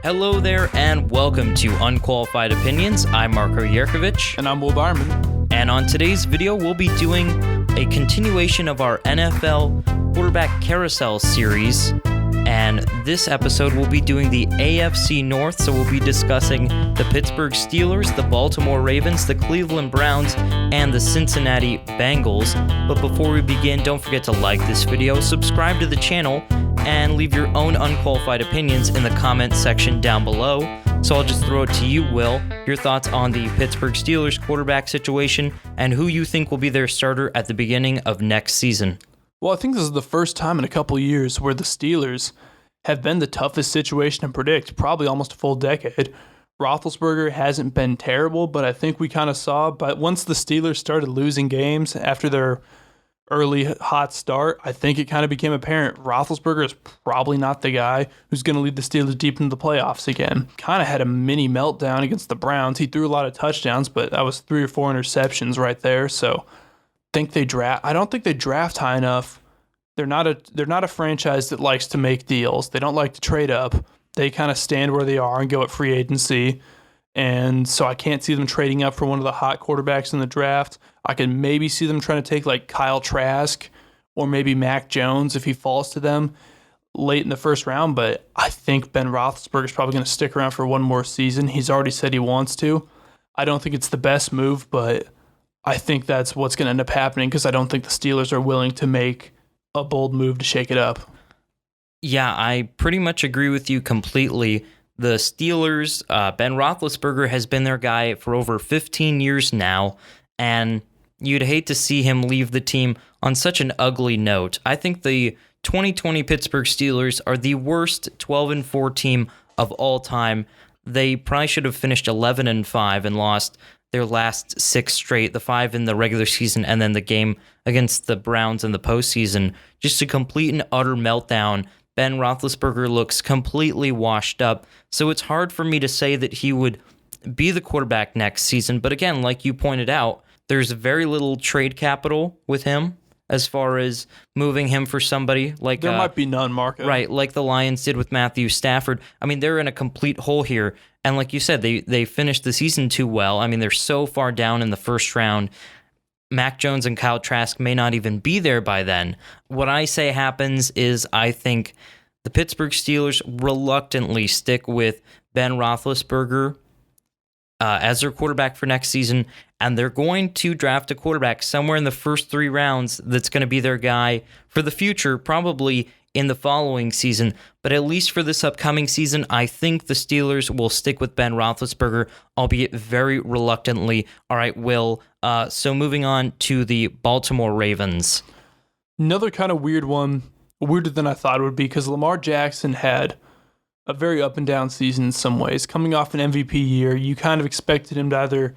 Hello there, and welcome to Unqualified Opinions. I'm Marko And I'm Will Barman. And on today's video, we'll be doing a continuation of our NFL Quarterback Carousel series. And this episode, we'll be doing the AFC North, so we'll be discussing the Pittsburgh Steelers, the Baltimore Ravens, the Cleveland Browns, and the Cincinnati Bengals. But before we begin, don't forget to like this video, subscribe to the channel, and leave your own unqualified opinions in the comment section down below. So I'll just throw it to you, Will. Your thoughts on the Pittsburgh Steelers quarterback situation and who you think will be their starter at the beginning of next season. Well, I think this is the first time in a couple years where the Steelers have been the toughest situation to predict, probably almost a full decade. Roethlisberger hasn't been terrible, but I think we kind of saw, but once the Steelers started losing games after their early hot start, I think it kind of became apparent Roethlisberger is probably not the guy who's going to lead the Steelers deep into the playoffs again. Kind of had a mini meltdown against the Browns. He threw a lot of touchdowns, but that was 3 or 4 interceptions right there. So I don't think they draft high enough. They're not a franchise that likes to make deals. They don't like to trade up. They kind of stand where they are and go at free agency. And so I can't see them trading up for one of the hot quarterbacks in the draft. I can maybe see them trying to take like Kyle Trask or maybe Mac Jones if he falls to them late in the first round. But I think Ben Roethlisberger is probably going to stick around for one more season. He's already said he wants to. I don't think it's the best move, but I think that's what's going to end up happening because I don't think the Steelers are willing to make a bold move to shake it up. Yeah, I pretty much agree with you completely. The Steelers, Ben Roethlisberger has been their guy for over 15 years now, and you'd hate to see him leave the team on such an ugly note. I think the 2020 Pittsburgh Steelers are the worst 12-4 team of all time. They probably should have finished 11-5 and lost their last 6 straight, the 5 in the regular season, and then the game against the Browns in the postseason. Just a complete and utter meltdown. Ben Roethlisberger looks completely washed up, so it's hard for me to say that he would be the quarterback next season. But again, like you pointed out, there's very little trade capital with him as far as moving him for somebody like... There might be none, Marko. Right, like the Lions did with Matthew Stafford. I mean, they're in a complete hole here. And like you said, they finished the season too well. I mean, they're so far down in the first round. Mac Jones and Kyle Trask may not even be there by then. What I say happens is I think the Pittsburgh Steelers reluctantly stick with Ben Roethlisberger as their quarterback for next season, and they're going to draft a quarterback somewhere in the first 3 rounds that's going to be their guy for the future, probably in the following season. But at least for this upcoming season, I think the Steelers will stick with Ben Roethlisberger, albeit very reluctantly. All right, Will. So moving on to the Baltimore Ravens. Another kind of weird one, weirder than I thought it would be, because Lamar Jackson had a very up and down season in some ways. Coming off an MVP year, you kind of expected him to either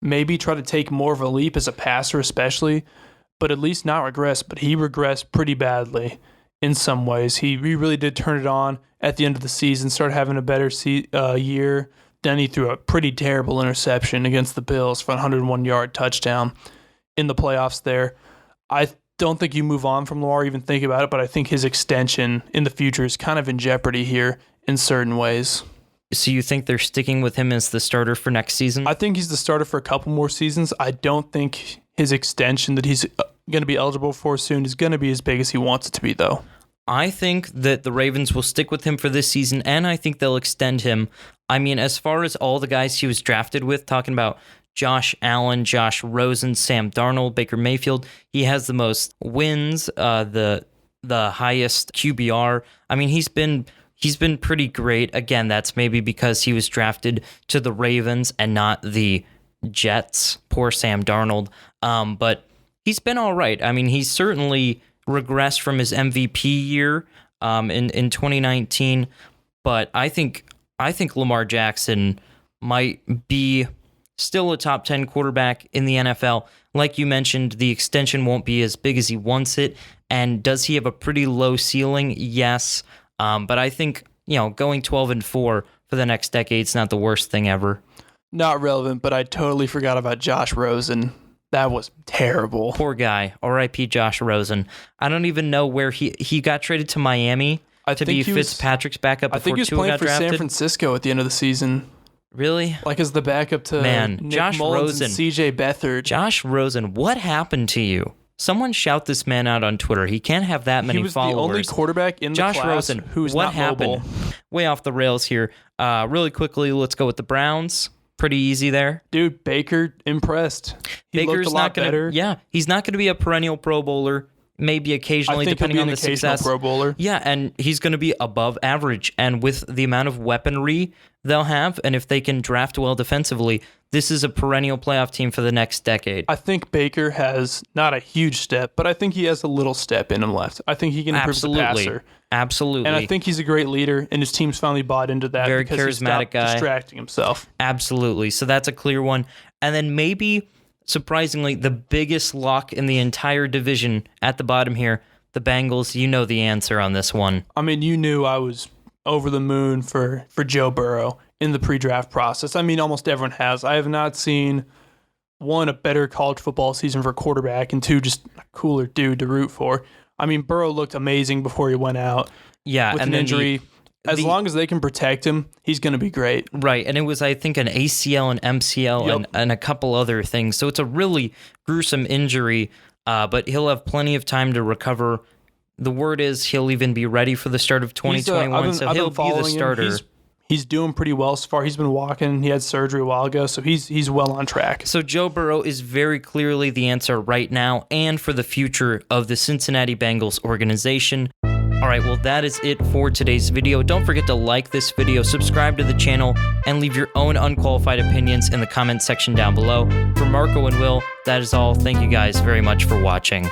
maybe try to take more of a leap as a passer especially, but at least not regress. But he regressed pretty badly in some ways. He really did turn it on at the end of the season, started having a better year. Then he threw a pretty terrible interception against the Bills for a 101-yard touchdown in the playoffs there. I don't think you move on from Lamar, even think about it, but I think his extension in the future is kind of in jeopardy here in certain ways. So you think they're sticking with him as the starter for next season? I think he's the starter for a couple more seasons. I don't think his extension that he's going to be eligible for soon is going to be as big as he wants it to be, though. I think that the Ravens will stick with him for this season, and I think they'll extend him. I mean, as far as all the guys he was drafted with, talking about Josh Allen, Josh Rosen, Sam Darnold, Baker Mayfield, he has the most wins, the highest QBR. I mean, he's been pretty great. Again, that's maybe because he was drafted to the Ravens and not the Jets. Poor Sam Darnold. But he's been all right. I mean, he's certainly regressed from his MVP year in 2019, but I think Lamar Jackson might be still a top 10 quarterback in the NFL. Like you mentioned, the extension won't be as big as he wants it, and does he have a pretty low ceiling? Yes, but I think going 12-4 for the next decade is not the worst thing ever. Not relevant, but I totally forgot about Josh Rosen. That was terrible. Poor guy. R.I.P. Josh Rosen. I don't even know where he got traded to Miami. to be Fitzpatrick's backup I think before he was Tua playing got for drafted? San Francisco at the end of the season. Really? Like as the backup to Nick Josh Mullins Rosen. and CJ Beathard. Josh Rosen, what happened to you? Someone shout this man out on Twitter. He can't have that many followers. He was the only quarterback in the class Rosen, who's what not happened? mobile. Way off the rails here. Really quickly, let's go with the Browns. Pretty easy there. Dude, Baker impressed. He looked a lot better. Yeah, he's not going to be a perennial Pro Bowler. Maybe occasionally, depending on the success. Pro Bowler. Yeah, and he's going to be above average. And with the amount of weaponry they'll have, and if they can draft well defensively, this is a perennial playoff team for the next decade. I think Baker has not a huge step, but I think he has a little step in him left. I think he can improve the passer. Absolutely. And I think he's a great leader, and his team's finally bought into that. Very because charismatic he stopped guy. Distracting himself. Absolutely. So that's a clear one. And then maybe, surprisingly, the biggest lock in the entire division at the bottom here, the Bengals. You know the answer on this one. I mean, you knew I was over the moon for Joe Burrow in the pre-draft process. I mean, almost everyone has. I have not seen, one, a better college football season for quarterback, and two, just a cooler dude to root for. I mean, Burrow looked amazing before he went out. Yeah, with and an injury. As long as they can protect him, he's going to be great. Right, and it was, I think, an ACL and MCL and a couple other things. So it's a really gruesome injury, but he'll have plenty of time to recover. The word is he'll even be ready for the start of 2021, so he'll be the starter. He's doing pretty well so far. He's been walking. He had surgery a while ago, so he's well on track. So Joe Burrow is very clearly the answer right now and for the future of the Cincinnati Bengals organization. All right, well, that is it for today's video. Don't forget to like this video, subscribe to the channel, and leave your own unqualified opinions in the comment section down below. For Marko and Will, that is all. Thank you guys very much for watching.